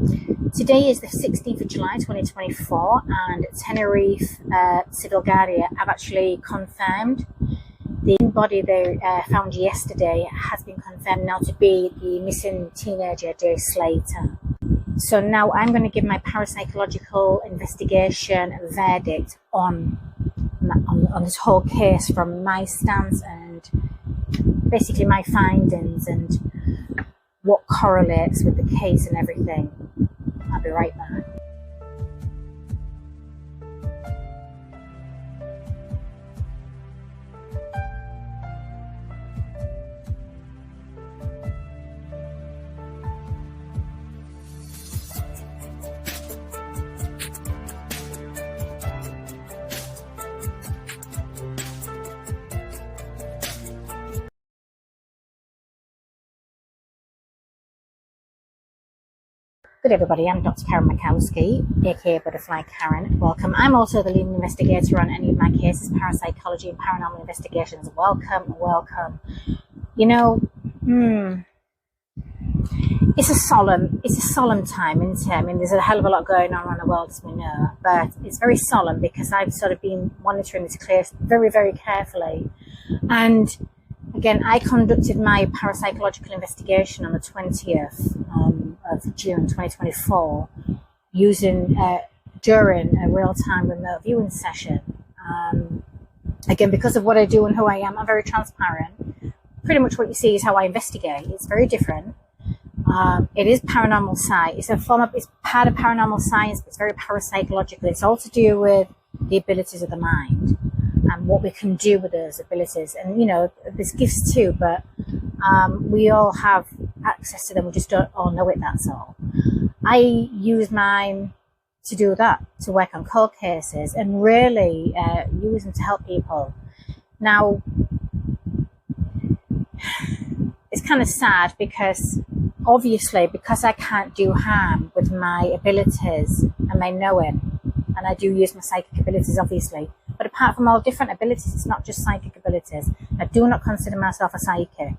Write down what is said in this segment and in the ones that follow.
Today is the 16th of July 2024, and Tenerife Civil Guardia have actually confirmed the body they found yesterday has been confirmed now to be the missing teenager Jay Slater. So now I'm going to give my parapsychological investigation verdict on this whole case from my stance and basically my findings and what correlates with the case and everything. I'll be right back. Good everybody, I'm Dr. Karen Makowski, aka Butterfly Karen. Welcome. I'm also the leading investigator on any of my cases, parapsychology and paranormal investigations. Welcome, welcome. You know, it's a solemn time, isn't it? I mean, there's a hell of a lot going on around the world, as we know, but it's very solemn because I've sort of been monitoring this case very, very carefully. And again, I conducted my parapsychological investigation on the 20th of June 2024 using during a real-time remote viewing session. Again, because of what I do and who I am, I'm very transparent. Pretty much what you see is how I investigate. It's very different. It is paranormal science. It's part of paranormal science, but it's very parapsychological. It's all to do with the abilities of the mind and what we can do with those abilities. And, you know, there's gifts too, but we all have access to them. We just don't all know it, that's all. I use mine to do that, to work on cold cases and really use them to help people. Now, it's kind of sad because obviously, because I can't do harm with my abilities and my knowing, and I do use my psychic abilities, obviously, but apart from all different abilities, it's not just psychic abilities. I do not consider myself a psychic.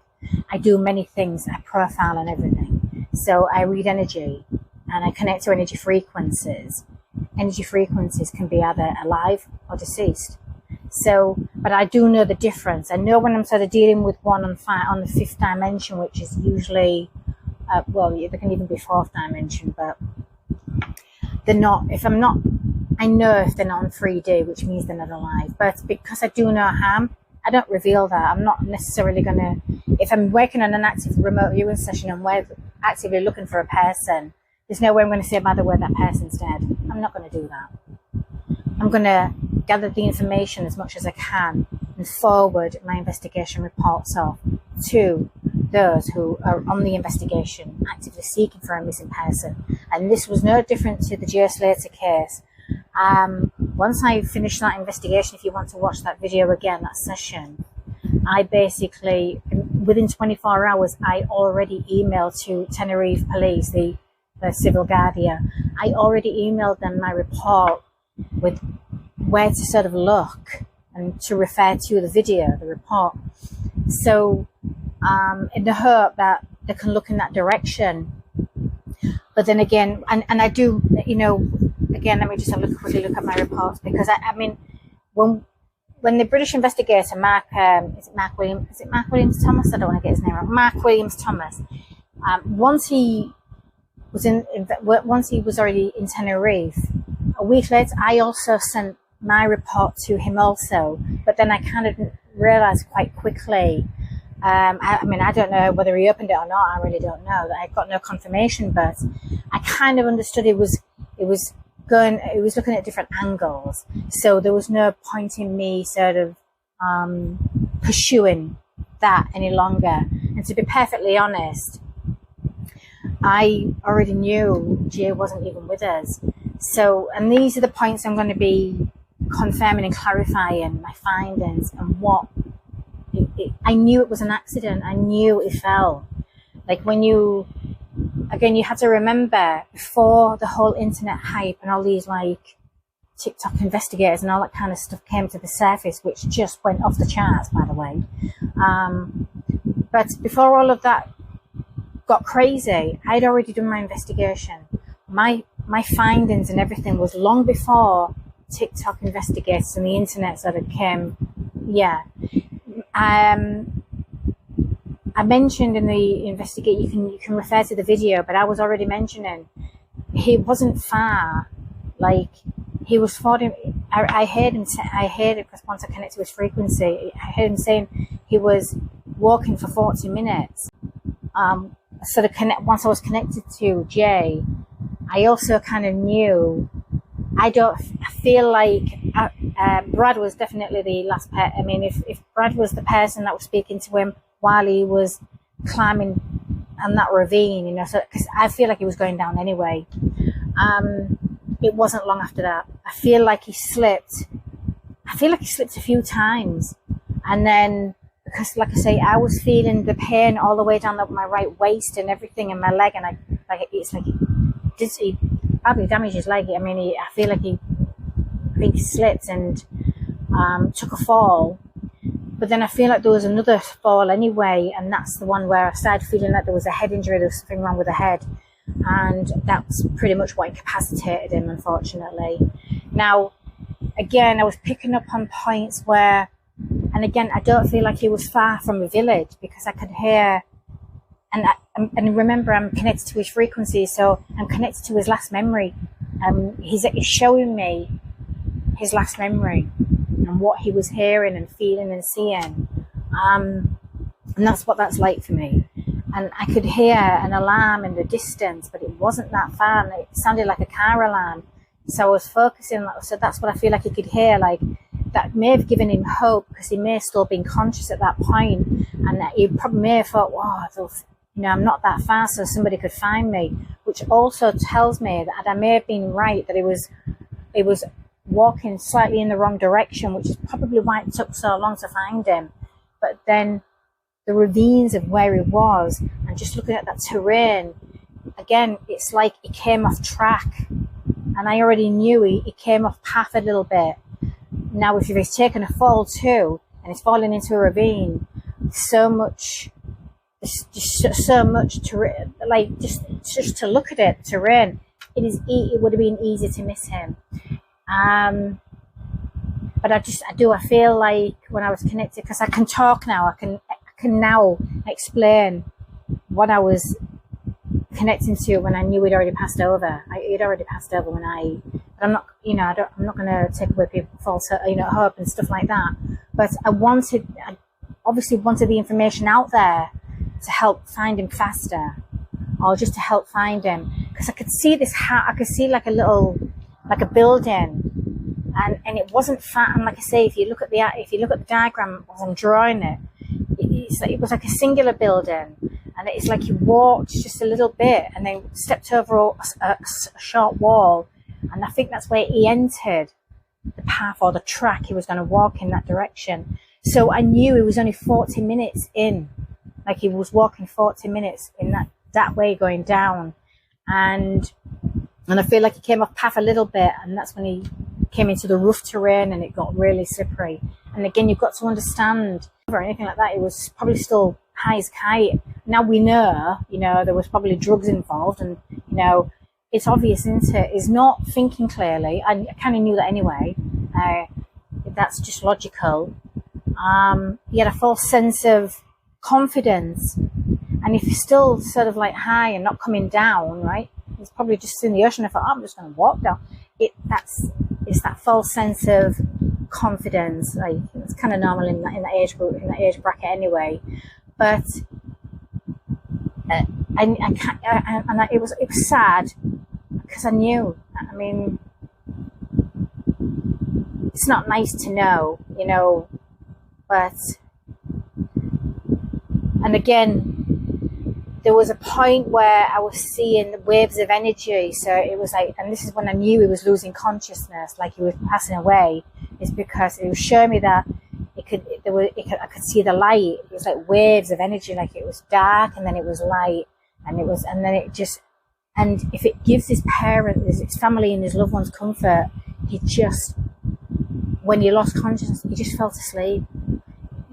I do many things. I profile and everything. So I read energy and I connect to energy frequencies. Energy frequencies can be either alive or deceased. So, but I do know the difference. I know when I'm sort of dealing with one on the fifth dimension, which is usually, well, they can even be fourth dimension, but they're not, I know if they're not on 3D, which means they're not alive. But because I do no harm, I don't reveal that. I'm not necessarily going to, if I'm working on an active remote viewing session and we're actively looking for a person, there's no way I'm going to say, by the way, that person's dead. I'm not going to do that. I'm going to gather the information as much as I can and forward my investigation reports off to those who are on the investigation, actively seeking for a missing person. And this was no different to the Jay Slater case. Once I finished that investigation, if you want to watch that video again, that session, I basically, within 24 hours, I already emailed to Tenerife Police, the Civil Guardia. I already emailed them my report with where to sort of look and to refer to the video, the report. So, in the hope that they can look in that direction. But then again, and I do, you know, again, let me just have a quickly look at my reports, because I mean, when the British investigator Mark Williams Thomas? I don't want to get his name wrong. Mark Williams Thomas. Once he was already in Tenerife, a week later, I also sent my report to him also. But then I kind of realized quite quickly. I mean, I don't know whether he opened it or not. I really don't know. I got no confirmation, but I kind of understood it was looking at different angles. So there was no point in me sort of pursuing that any longer. And to be perfectly honest, I already knew Jay wasn't even with us. So, and these are the points I'm going to be confirming and clarifying my findings and what. I knew it was an accident. I knew it fell. Like when you have to remember, before the whole internet hype and all these like TikTok investigators and all that kind of stuff came to the surface, which just went off the charts, by the way. But before all of that got crazy, I'd already done my investigation. my findings and everything was long before TikTok investigators and the internet sort of came. Yeah. I mentioned in the investigate, you can refer to the video, but I was already mentioning he wasn't far. Like, he was 40. I heard him say, I heard it because once I connected to his frequency, I heard him saying he was walking for 40 minutes. Sort of once I was connected to Jay, I also kind of knew. I feel like Brad was definitely the last I mean, if Brad was the person that was speaking to him while he was climbing on that ravine, you know, so because I feel like he was going down anyway. It wasn't long after that. I feel like he slipped a few times, and then because, like I say, I was feeling the pain all the way down my right waist and everything in my leg, and it's like he badly damaged his leg. I mean, I feel like I think he slipped and took a fall. But then I feel like there was another fall anyway, and that's the one where I started feeling like there was a head injury, there was something wrong with the head. And that's pretty much what incapacitated him, unfortunately. Now, again, I was picking up on points where, and again, I don't feel like he was far from a village because I could hear, and remember, I'm connected to his frequency, so I'm connected to his last memory. He's showing me his last memory and what he was hearing and feeling and seeing. And that's what that's like for me. And I could hear an alarm in the distance, but it wasn't that far, and it sounded like a car alarm. So I was focusing, so that's what I feel like he could hear. Like, that may have given him hope because he may have still been conscious at that point, and that he probably may have thought, wow, you know, I'm not that far, so somebody could find me. Which also tells me that I may have been right, that it was walking slightly in the wrong direction, which is probably why it took so long to find him. But then the ravines of where he was, and just looking at that terrain, again, it's like he came off track, and I already knew he came off path a little bit. Now, if he's taken a fall too, and he's fallen into a ravine, so much terrain, like just to look at it, terrain, it would have been easy to miss him. But I feel like when I was connected, because I can talk now, I can now explain what I was connecting to when I knew he'd already passed over. He'd already passed over when I'm not, you know, I'm not going to take away people's false, you know, hope and stuff like that. But I obviously wanted the information out there to help find him faster, or just to help find him, because I could see I could see like a building. And it wasn't fat. And like I say, if you look at the diagram as I'm drawing it, it was like a singular building, and it's like he walked just a little bit and then stepped over a short wall, and I think that's where he entered the path or the track he was going to walk in that direction. So I knew he was only 40 minutes in, like he was walking 40 minutes in that way going down, and I feel like he came off path a little bit, and that's when he came into the rough terrain and it got really slippery. And again, you've got to understand, or anything like that, it was probably still high as kite. Now we know, you know, there was probably drugs involved, and, you know, it's obvious, isn't it? He's not thinking clearly. I kind of knew that anyway. That's just logical. He had a false sense of confidence, and if he's still sort of like high and not coming down, right, he's probably just in the ocean and thought, I'm just going to walk down. It's that false sense of confidence. Like, it's kind of normal in that age group, in that age bracket anyway. But it was sad because I knew. I mean, it's not nice to know, you know, but, and again, there was a point where I was seeing waves of energy. So it was like, and this is when I knew he was losing consciousness, like he was passing away, is because it was showing me that I could see the light. It was like waves of energy, like it was dark and then it was light, and if it gives his parents, his family and his loved ones comfort, when he lost consciousness, he just fell asleep.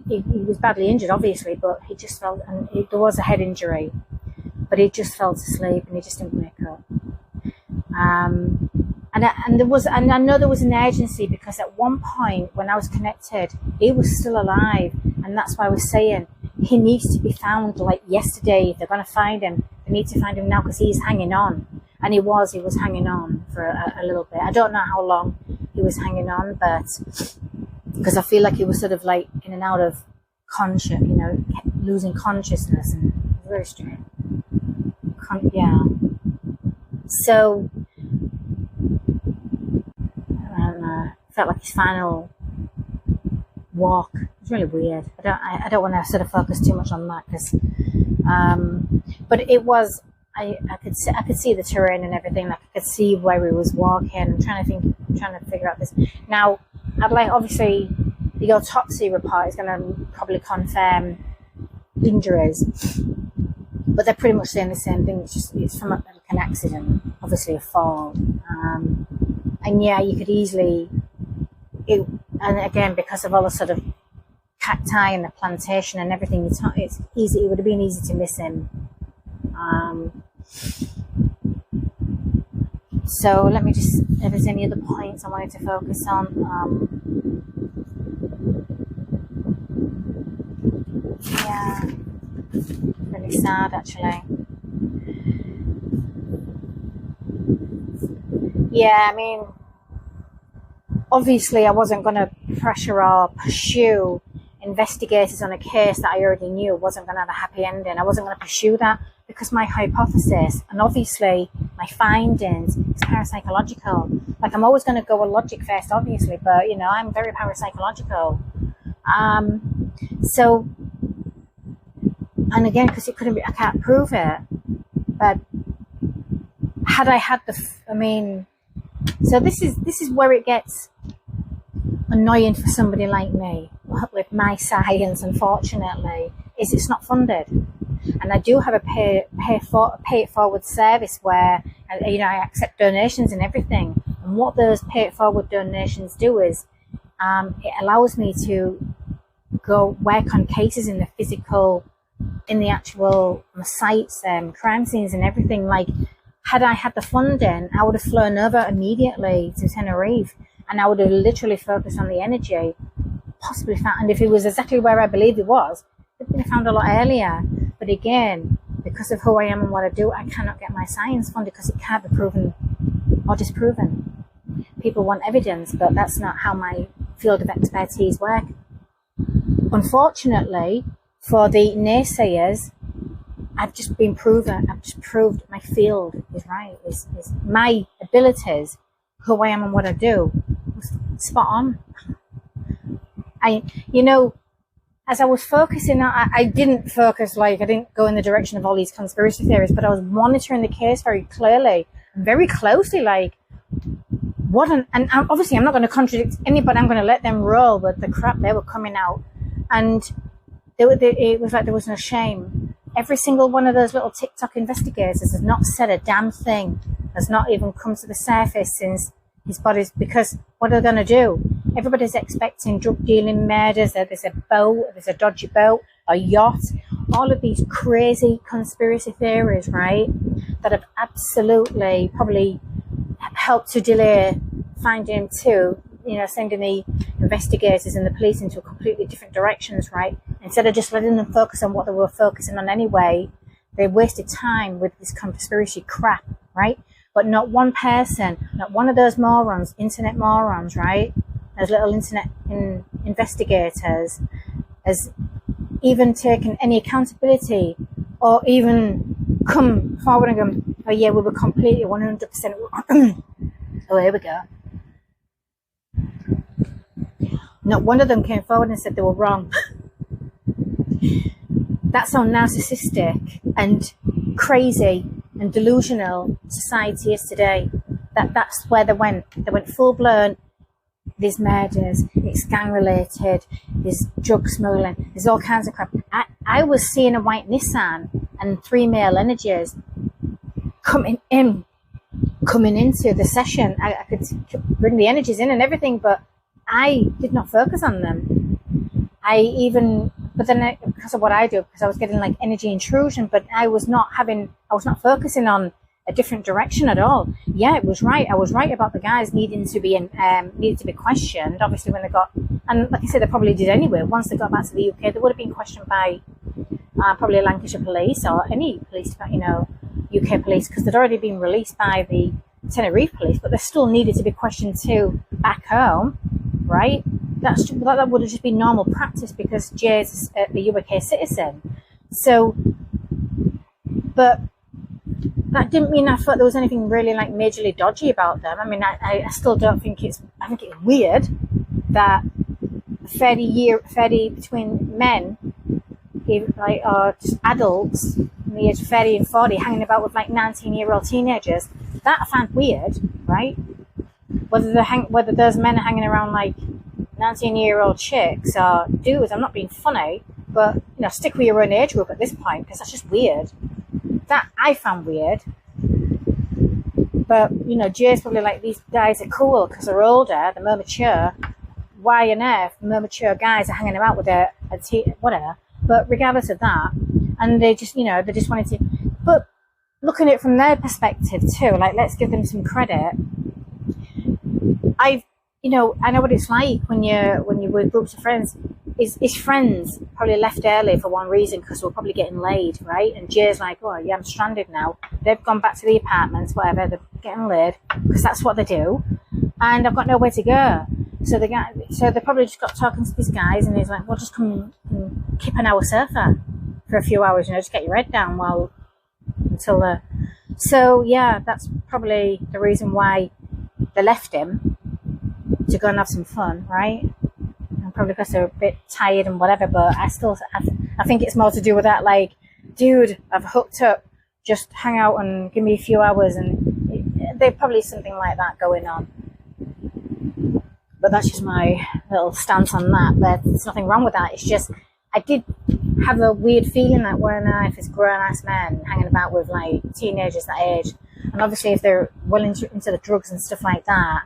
He was badly injured, obviously, but he just fell, and there was a head injury, but he just fell asleep and he just didn't wake up. And I know there was an urgency, because at one point when I was connected, he was still alive, and that's why I was saying he needs to be found like yesterday. If they're going to find him, they need to find him now, because he's hanging on, and he was hanging on for a little bit. I don't know how long he was hanging on, but because I feel like he was sort of like in and out of conscious, losing consciousness, and it was very strange. Yeah. So felt like his final walk. It's really weird. I don't want to sort of focus too much on that, because but it was, I could see the terrain and everything. Like I could see where he was walking. I'm trying to figure out this. Now, I'd like, obviously the autopsy report is going to probably confirm injuries, but they're pretty much saying the same thing. It's from like an accident, obviously a fall. And yeah, you could easily, and again, because of all the sort of cacti and the plantation and everything, it's easy. It would have been easy to miss him. So let me just, if there's any other points I wanted to focus on. Yeah, really sad actually. Yeah, I mean, obviously I wasn't going to pressure or pursue investigators on a case that I already knew wasn't going to have a happy ending. I wasn't going to pursue that, because my hypothesis and obviously my findings is parapsychological. Like, I'm always going to go with logic first, obviously, but I'm very parapsychological. So, and again, because it couldn't be, I can't prove it, but had I had so this is where it gets annoying for somebody like me with my science, unfortunately, is it's not funded. And I do have a pay it forward service where I accept donations and everything. And what those pay it forward donations do is it allows me to go work on cases in the actual sites, crime scenes and everything. Like, had I had the funding, I would have flown over immediately to Tenerife, and I would have literally focused on the energy, possibly found, and if it was exactly where I believe it was, it would have been found a lot earlier. But again, because of who I am and what I do, I cannot get my science funded, because it can't be proven or disproven. People want evidence, but that's not how my field of expertise works. Unfortunately, for the naysayers, I've just been proven. I've just proved my field is right. Is my abilities, who I am and what I do, spot on. As I was focusing, I didn't focus, I didn't go in the direction of all these conspiracy theories, but I was monitoring the case very clearly, very closely. And obviously I'm not going to contradict anybody. I'm going to let them roll with the crap they were coming out, and it was like there was no shame. Every single one of those little TikTok investigators has not said a damn thing, has not even come to the surface since his body's, because what are they going to do? Everybody's expecting drug dealing murders, that there's a boat, there's a dodgy boat, a yacht, all of these crazy conspiracy theories, right, that have absolutely probably helped to delay finding too, sending the investigators and the police into completely different directions, right? Instead of just letting them focus on what they were focusing on anyway, they wasted time with this conspiracy crap, right? But not one person, not one of those morons, internet morons, right? Those little internet investigators has even taken any accountability, or even come forward and go, oh yeah, we were completely 100%. Oh, here we go. Not one of them came forward and said they were wrong. That's how narcissistic and crazy and delusional society is today. That's where they went. They went full blown. There's murders, it's gang related, there's drug smuggling, there's all kinds of crap. I was seeing a white Nissan and 3 male energies coming into the session. I could bring the energies in and everything, but I did not focus on them. But then because of what I do, because I was getting energy intrusion, but I was not focusing on a different direction at all. Yeah, it was right. I was right about the guys needed to be questioned. Obviously, when they got, and like I said, they probably did anyway. Once they got back to the UK, they would have been questioned by probably Lancashire police or any police, UK police, because they'd already been released by the Tenerife police, but they still needed to be questioned too back home, right? That would have just been normal practice because Jay's the UK citizen. So, but that didn't mean I thought there was anything really like majorly dodgy about them. I mean, I still don't think I think it's weird that 30 between men, like, or just adults in the age of 30 and 40 hanging about with like 19-year-old teenagers. That I find weird, right? Whether those men are hanging around like 19-year-old chicks or dudes, I'm not being funny, but stick with your own age group at this point, because that's just weird. That I found weird. But Jay's probably like, these guys are cool because they're older, they're more mature. Why on earth more mature guys are hanging about with whatever? But regardless of that, and they just wanted to. But looking at it from their perspective too, like, let's give them some credit. I know what it's like when you're with groups of friends. His friends probably left early for one reason, because we're probably getting laid, right? And Jay's like, oh yeah, I'm stranded now. They've gone back to the apartments, whatever, they're getting laid, because that's what they do. And I've got nowhere to go. So they probably just got talking to these guys, and he's like, well, just come and keep an hour sofa for a few hours, just get your head down so yeah, that's probably the reason why they left him, to go and have some fun, right? And probably because they're a bit tired and whatever, but I think it's more to do with that, like, dude, I've hooked up, just hang out and give me a few hours, and there's probably something like that going on. But that's just my little stance on that. But there's nothing wrong with that. It's just, I did have a weird feeling that if it's grown-ass men hanging about with like teenagers that age, and obviously if they're well into the drugs and stuff like that,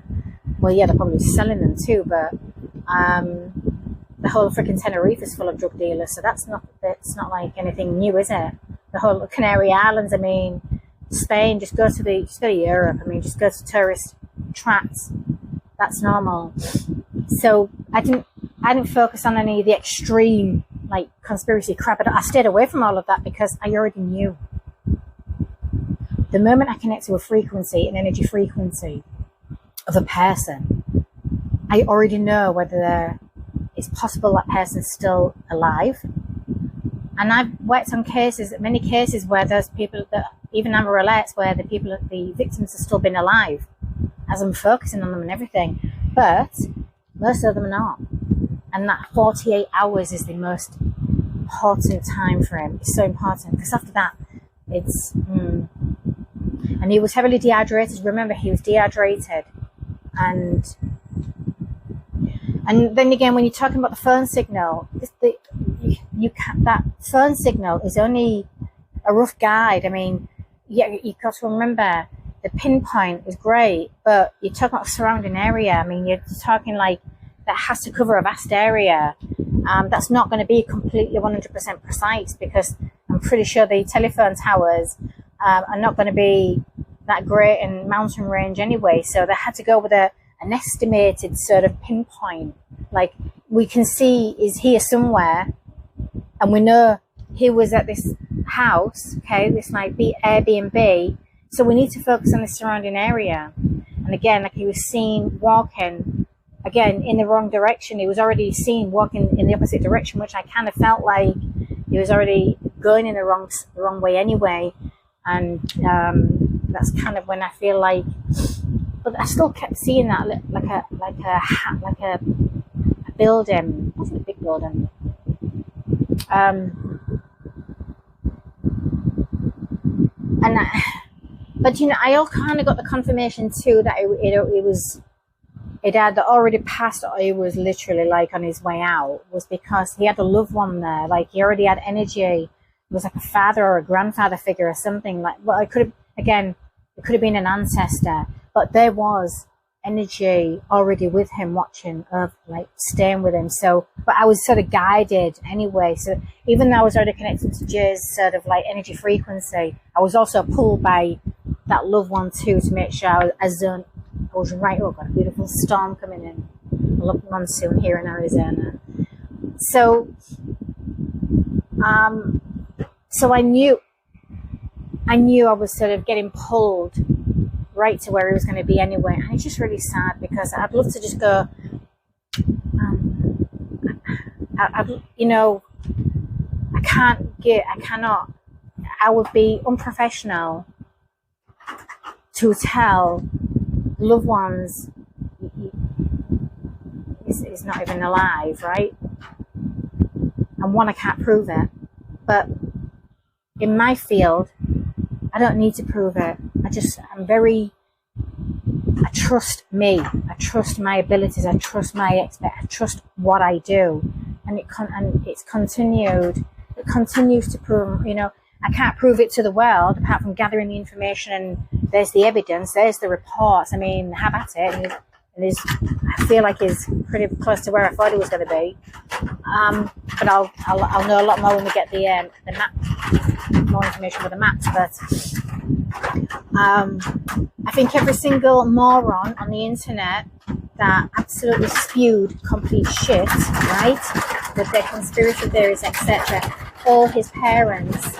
well, yeah, they're probably selling them too. But the whole freaking Tenerife is full of drug dealers, so that's not like anything new, is it? The whole Canary Islands, I mean, Spain, just go to Europe. I mean, just go to tourist traps. That's normal. So I didn't focus on any of the extreme like conspiracy crap. I stayed away from all of that because I already knew. The moment I connect to a frequency, an energy frequency of a person, I already know whether it's possible that person's still alive. And I've worked on many cases where those people, that even Amber Alerts, where the victims have still been alive, as I'm focusing on them and everything. But most of them are not. And that 48 hours is the most important time frame. It's so important, because after that, it's... And he was heavily dehydrated. Remember, he was dehydrated. And then again, when you're talking about the phone signal, that phone signal is only a rough guide. I mean, yeah, you've got to remember, the pinpoint is great, but you're talking about surrounding area. I mean, you're talking like that has to cover a vast area. That's not going to be completely 100% precise, because I'm pretty sure the telephone towers are not going to be that great in mountain range anyway. So they had to go with an estimated sort of pinpoint. Like, we can see is here somewhere, and we know he was at this house, okay, this might be Airbnb. So we need to focus on the surrounding area. And again, like, he was seen walking, again, in the wrong direction. He was already seen walking in the opposite direction, which I kind of felt like he was already going in the wrong way anyway. And that's kind of when I feel like, but I still kept seeing that like a building. It wasn't a big building. But I all kind of got the confirmation too that it had already passed, or he was literally like on his way out, was because he had a loved one there. Like, he already had energy. It was like a father or a grandfather figure or something. Like, well, it could have been an ancestor, but there was energy already with him, watching, like staying with him. So, but I was sort of guided anyway. So even though I was already connected to Jay's sort of like energy frequency, I was also pulled by that loved one too, to make sure I was right. Oh, got a beautiful storm coming in. I love monsoon here in Arizona. So so I knew I was sort of getting pulled right to where he was going to be anyway. And it's just really sad, because I'd love to just go, I would be unprofessional to tell loved ones is not even alive, right? And one, I can't prove it. But in my field, I don't need to prove it. I trust me. I trust my abilities. I trust I trust what I do. And it continues to prove, I can't prove it to the world apart from gathering the information, and there's the evidence, there's the reports. I mean, have at it. I feel like he's pretty close to where I thought he was going to be. But I'll know a lot more when we get the map, more information with the maps. But I think every single moron on the internet that absolutely spewed complete shit, right, with their conspiracy theories, etc., all his parents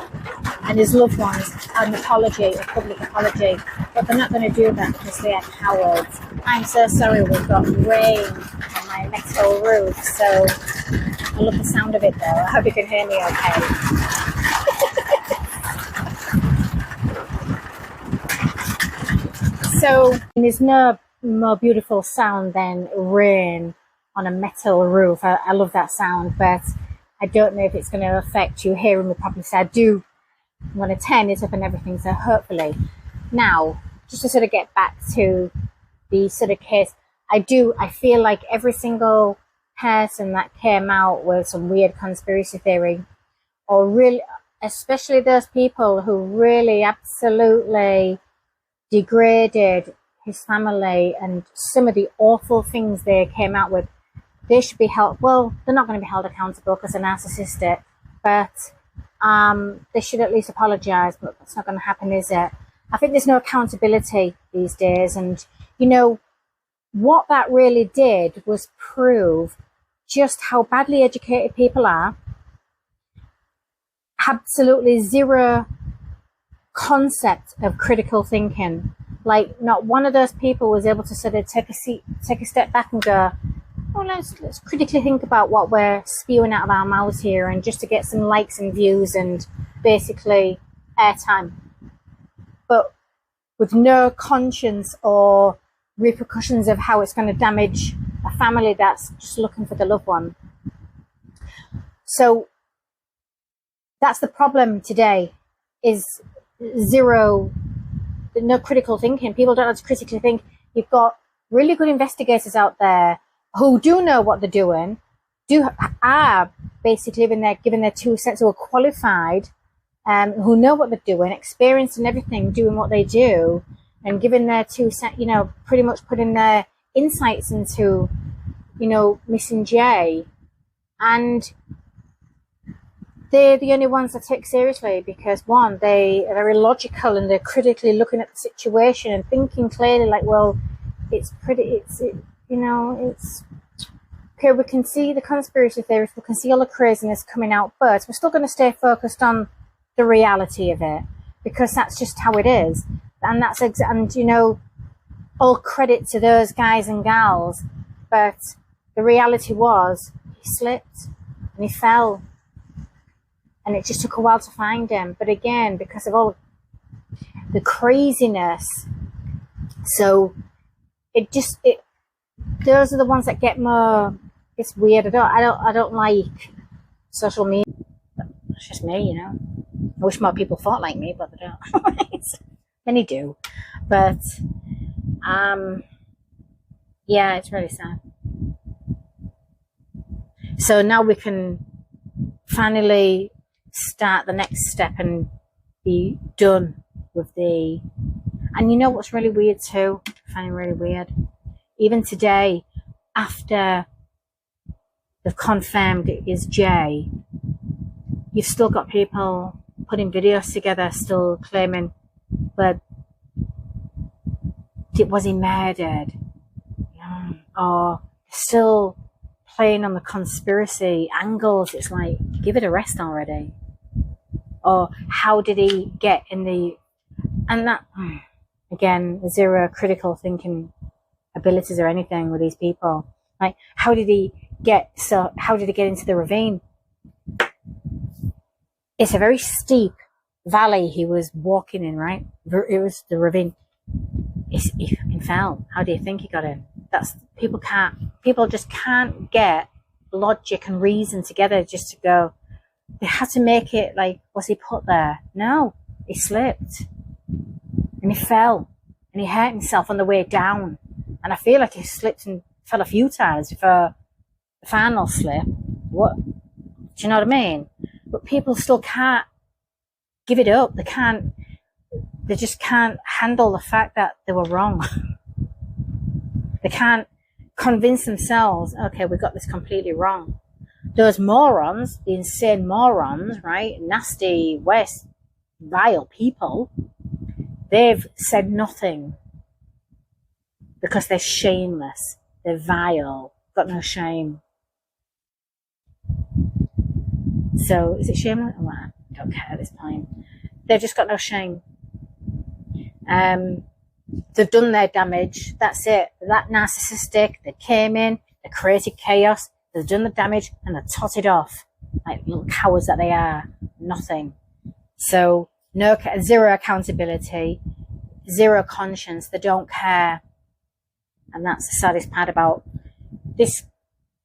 and his loved ones an apology, a public apology, but they're not going to do that because they are cowards. I'm so sorry, we've got rain on my metal roof, so I love the sound of it though. I hope you can hear me okay. So there's no more beautiful sound than rain on a metal roof. I love that sound, but I don't know if it's going to affect you hearing me properly. So I do want to turn it up and everything, so hopefully. Now, just to sort of get back to the sort of case, I feel like every single person that came out with some weird conspiracy theory, or really, especially those people who really absolutely degraded his family and some of the awful things they came out with, they should be held, well, they're not going to be held accountable because they're narcissistic, but they should at least apologize. But that's not going to happen, is it? I think there's no accountability these days, and what that really did was prove just how badly educated people are. Absolutely zero concept of critical thinking. Like, not one of those people was able to sort of take a step back and go, well, let's critically think about what we're spewing out of our mouths here, and just to get some likes and views and basically airtime, but with no conscience or repercussions of how it's going to damage a family that's just looking for the loved one. So that's the problem today, is no critical thinking. People don't know how to critically think. You've got really good investigators out there who do know what they're doing, are basically giving their 2 cents, who are qualified, who know what they're doing, experienced and everything, doing what they do, and giving their 2 cents, pretty much putting their insights into, Missing Jay. And they're the only ones that take seriously, because one, they are very logical and they're critically looking at the situation and thinking clearly, like, well, it's okay, we can see the conspiracy theories, we can see all the craziness coming out, but we're still going to stay focused on the reality of it, because that's just how it is. And all credit to those guys and gals, but the reality was he slipped and he fell, and it just took a while to find him. But again, because of all the craziness, so those are the ones that get more. It's weird. I don't like social media. It's just me, I wish more people thought like me, but they don't. Many do, but yeah, it's really sad. So now we can finally start the next step and be done with the. And you know what's really weird too? I find it really weird. Even today, after they've confirmed it is Jay, you've still got people putting videos together, still claiming, but Was he murdered? Or still playing on the conspiracy angles? It's like, give it a rest already. Or how did he get in the... And that, again, zero critical thinking abilities or anything with these people. Like, how did he get into the ravine? It's a very steep valley he was walking in, right? It was the ravine. He fucking fell. How do you think he got in? People just can't get logic and reason together just to go, they had to make it like, was he put there? No, he slipped and he fell and he hurt himself on the way down. And I feel like he slipped and fell a few times before the final slip. What? Do you know what I mean? But people still can't give it up. They just can't handle the fact that they were wrong. They can't convince themselves, okay, we got this completely wrong. Those morons, the insane morons, right? Nasty, vile people, they've said nothing because they're shameless. They're vile, got no shame. So, is it shameless? Oh, I don't care at this point. They've just got no shame. They've done their damage. That's it. They're that narcissistic. They came in, they created chaos, they've done the damage, and they've totted off like little cowards that they are. Nothing. So zero accountability, zero conscience. They don't care, and that's the saddest part about this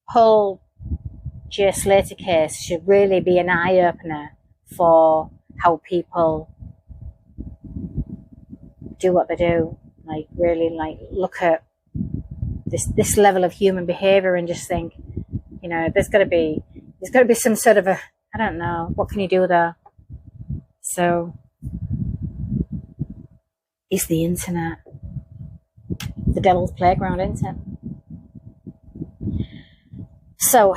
whole Jay Slater case. Should really be an eye opener for how people do what they do. Like, really, like, look at this level of human behavior and just think, you know, there's got to be some sort of I don't know, what can you do there? So it's the internet, the devil's playground, isn't it? So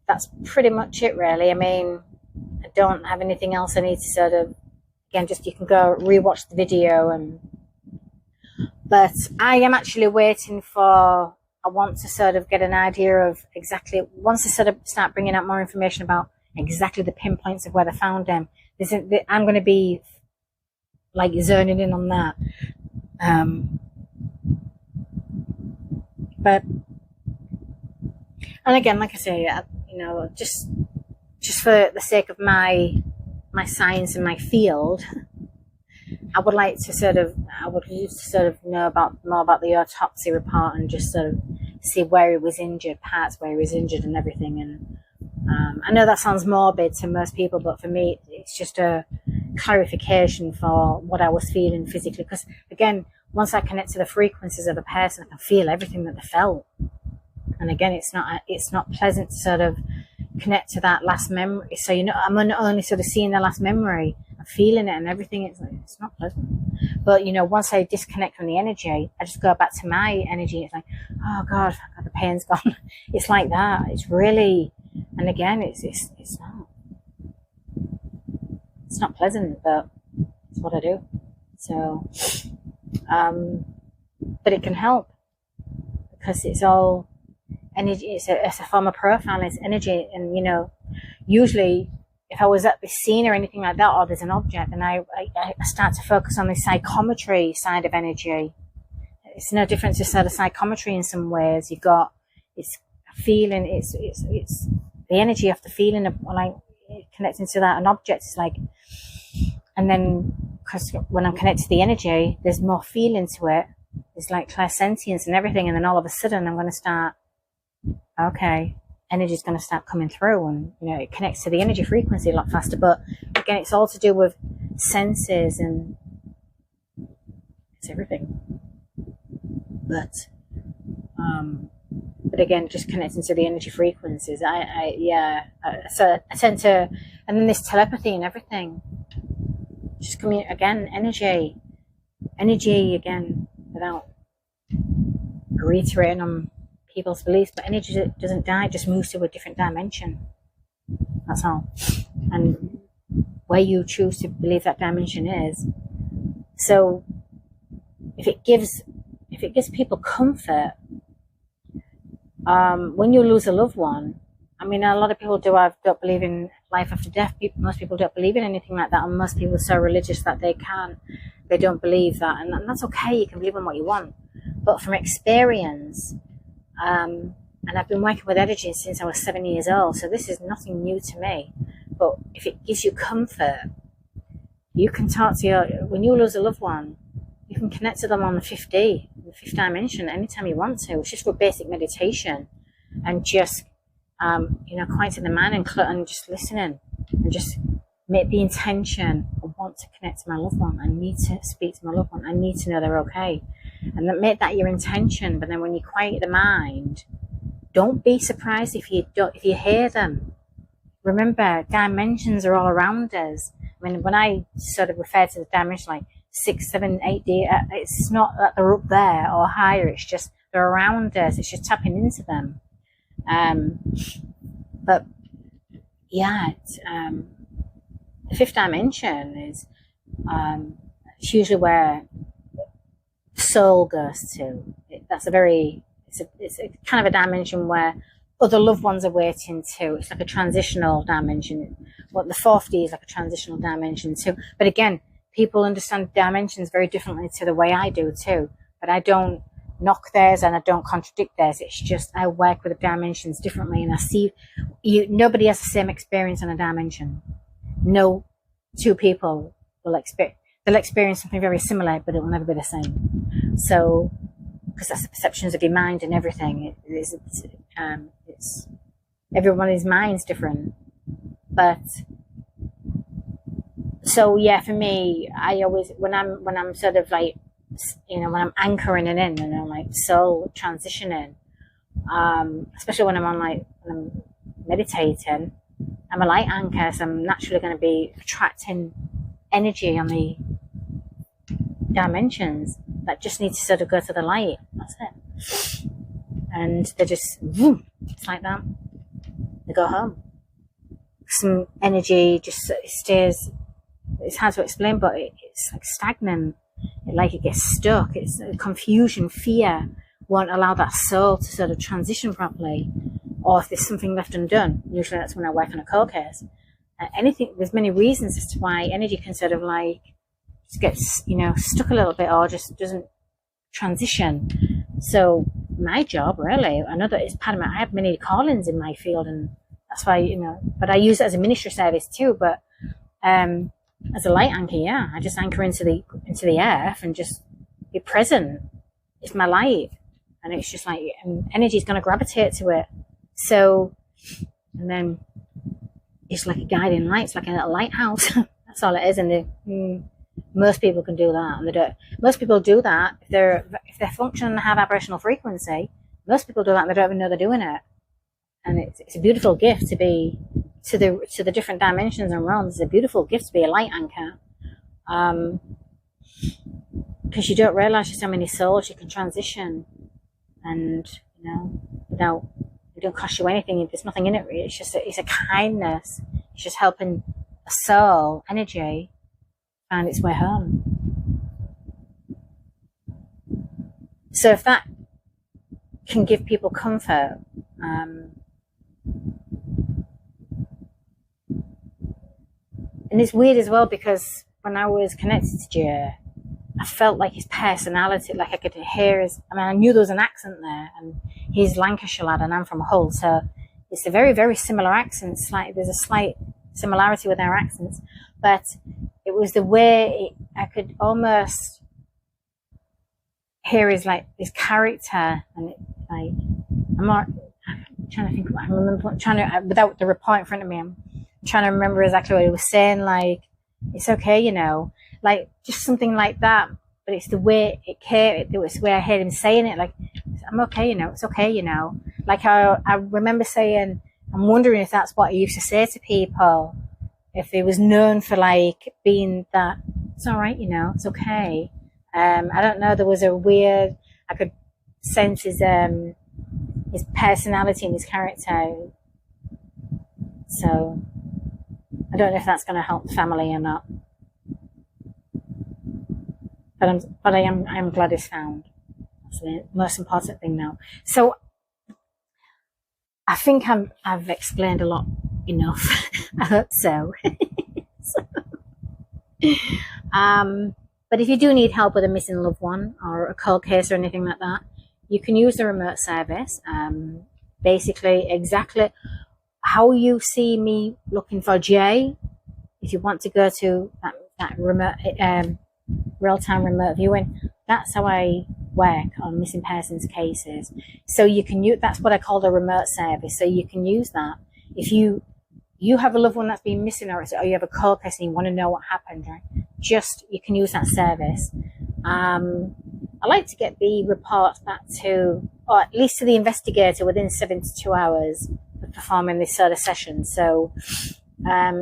that's pretty much it, really. I mean, I don't have anything else I need to sort of, again, just you can go rewatch the video. But I am actually waiting for, I want to sort of get an idea of exactly, once I sort of start bringing out more information about exactly the pinpoints of where they found him, I'm going to be like zoning in on that. But, and again, like I say, you know, just for the sake of my science and my field, I would like to sort of know more about the autopsy report and just sort of see where he was injured, parts where he was injured and everything. And I know that sounds morbid to most people, but for me, it's just a clarification for what I was feeling physically. Because again, once I connect to the frequencies of the person, I can feel everything that they felt. And again, it's not pleasant to sort of connect to that last memory. So, you know, I'm not only sort of seeing the last memory, I'm feeling it and everything. It's not pleasant. But, you know, once I disconnect from the energy, I just go back to my energy. It's like, oh God, the pain's gone. It's like that. It's really, and again, it's not pleasant, but it's what I do. So, but it can help because it's all energy. It's a form of profile. It's energy. And, you know, usually if I was at the scene or anything like that, or there's an object, and I start to focus on the psychometry side of energy. It's no different to sort of psychometry in some ways. You've got, it's feeling, it's the energy of the feeling of, like, connecting to that, an object is like, and then, because when I'm connected to the energy, there's more feeling to it. It's like clairsentience and everything, and then all of a sudden I'm going to start, okay, energy's going to start coming through, and, you know, it connects to the energy frequency a lot faster. But again, it's all to do with senses, and it's everything. But again, just connecting to the energy frequencies, so I tend to, and then this telepathy and everything, just again, energy again, without reiterating on people's beliefs, but energy doesn't die, it just moves to a different dimension. That's all. And where you choose to believe that dimension is. So if it gives people comfort, when you lose a loved one, I mean, a lot of people don't believe in life after death. Most people don't believe in anything like that, and most people are so religious that they don't believe that, and that's okay. You can believe in what you want, but from experience, and I've been working with energy since I was 7 years old, so this is nothing new to me. But if it gives you comfort, you can talk to when you lose a loved one, you can connect to them on the fifth dimension, anytime you want to. It's just for basic meditation, and just quieting the mind and just listening, and just make the intention, I want to connect to my loved one. I need to speak to my loved one. I need to know they're okay. And then make that your intention. But then when you quiet the mind, don't be surprised if you hear them. Remember, dimensions are all around us. I mean, when I sort of refer to the dimension like 6, 7, 8D, it's not that they're up there or higher. It's just they're around us. It's just tapping into them. But yeah, the fifth dimension is it's usually where soul goes to. It's a kind of a dimension where other loved ones are waiting too. It's like a transitional dimension. Well, the 4D is like a transitional dimension too. But again, people understand dimensions very differently to the way I do too. But I don't knock theirs and I don't contradict theirs. It's just I work with the dimensions differently, and I see nobody has the same experience on a dimension. No two people will experience something very similar, but it will never be the same. So, because that's the perceptions of your mind and everything. It's everybody's mind's different. But so yeah, for me, I always when I'm sort of like, when I'm anchoring it in and I'm like soul transitioning, especially when I'm meditating, I'm a light anchor, so I'm naturally going to be attracting energy on the dimensions that just need to sort of go to the light. That's it. And they just, it's like that. They go home. Some energy just stays. It's hard to explain, but it's like stagnant. It gets stuck. It's confusion, fear won't allow that soul to sort of transition properly. Or if there's something left undone, usually that's when I work on a cold case. There's many reasons as to why energy can sort of like just gets, stuck a little bit or just doesn't transition. So my job really, I know that it's part of I have many callings in my field, and that's why, but I use it as a ministry service too. But as a light anchor, yeah, I just anchor into the earth and just be present. It's my light, and it's just like energy is going to gravitate to it. So, and then it's like a guiding light. It's like a little lighthouse. That's all it is. And most people can do that, and they don't. Most people do that if they're functioning and have vibrational frequency. Most people do that, and they don't even know they're doing it. And it's a beautiful gift to be to the different dimensions and realms. It's a beautiful gift to be a light anchor, because you don't realize just how many souls you can transition, and without. It don't cost you anything. There's nothing in it really. It's a kindness. It's just helping a soul energy find its way home. So if that can give people comfort, and it's weird as well, because when I was connected to Jay, I felt like his personality, like I could hear I knew there was an accent there, and he's Lancashire lad and I'm from Hull, so it's a very, very similar accent. There's a slight similarity with our accents, but it was the way I could almost hear his character, and I'm trying to think. I remember without the report in front of me, I'm trying to remember exactly what he was saying. Like, it's okay, like just something like that. But it's the way it came. It was the way I heard him saying it. Like, I'm okay, it's okay, Like I remember saying, I'm wondering if that's what he used to say to people, if he was known for like being that. It's all right, it's okay. I don't know. There was a weird. I could sense his personality and his character. So I don't know if that's going to help the family or not. but I'm glad it's found. That's the most important thing now. So I think I've explained a lot enough. I hope so. But if you do need help with a missing loved one or a cold case or anything like that, you can use the remote service. Basically, exactly how you see me looking for Jay. If you want to go to that remote, real-time remote viewing, that's how I work on missing persons cases. So you can use, that's what I call the remote service. So you can use that if you have a loved one that's been missing, or you have a cold case and you want to know what happened, right? You can use that service. I like to get the report back to, or at least to the investigator within 72 hours of performing this sort of session. So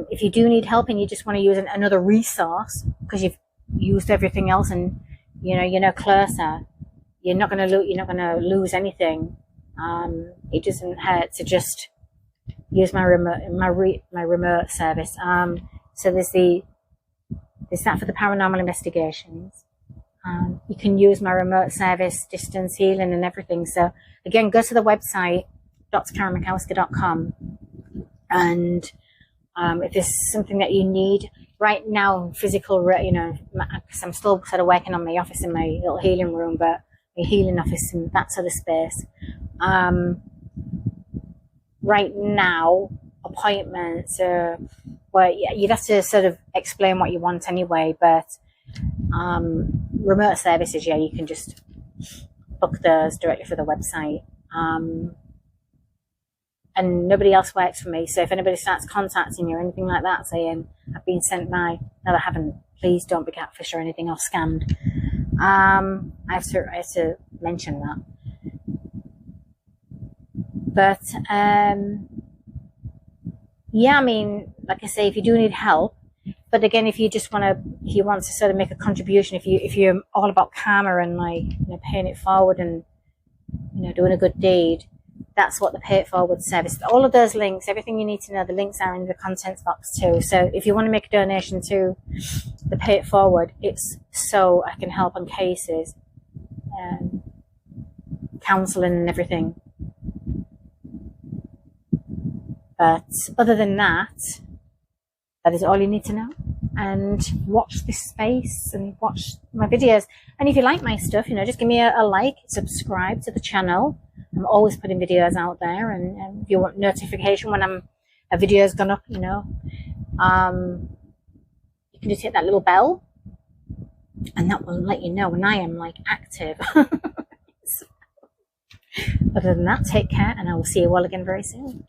if you do need help and you just want to use another resource because you've used everything else and you're closer, you're not going to lose anything. It doesn't hurt to just use my remote service. So there's that for the paranormal investigations. You can use my remote service, distance healing and everything. So again, go to the website, drkarenmakowska.com, and if there's something that you need right now, physical, because I'm still sort of working on my office in my little healing room, but my healing office and that sort of space. Right now, appointments, well, you'd have to sort of explain what you want anyway, but remote services, you can just book those directly for the website. And nobody else works for me, so if anybody starts contacting you or anything like that saying I've been sent by, no, I haven't, please don't be catfished or anything or scammed. I have to mention that. But I mean, like I say, if you do need help, but again, if you want to sort of make a contribution, if you're all about karma and paying it forward and doing a good deed, that's what the Pay It Forward service. All of those links, everything you need to know, the links are in the contents box too. So if you want to make a donation to the Pay It Forward, it's so I can help on cases, counselling and everything. But other than that is all you need to know. And watch this space and watch my videos. And if you like my stuff, just give me a like, subscribe to the channel. I'm always putting videos out there, and if you want notification when a video's gone up, you can just hit that little bell, and that will let you know when I am active. So, other than that, take care, and I will see you all again very soon.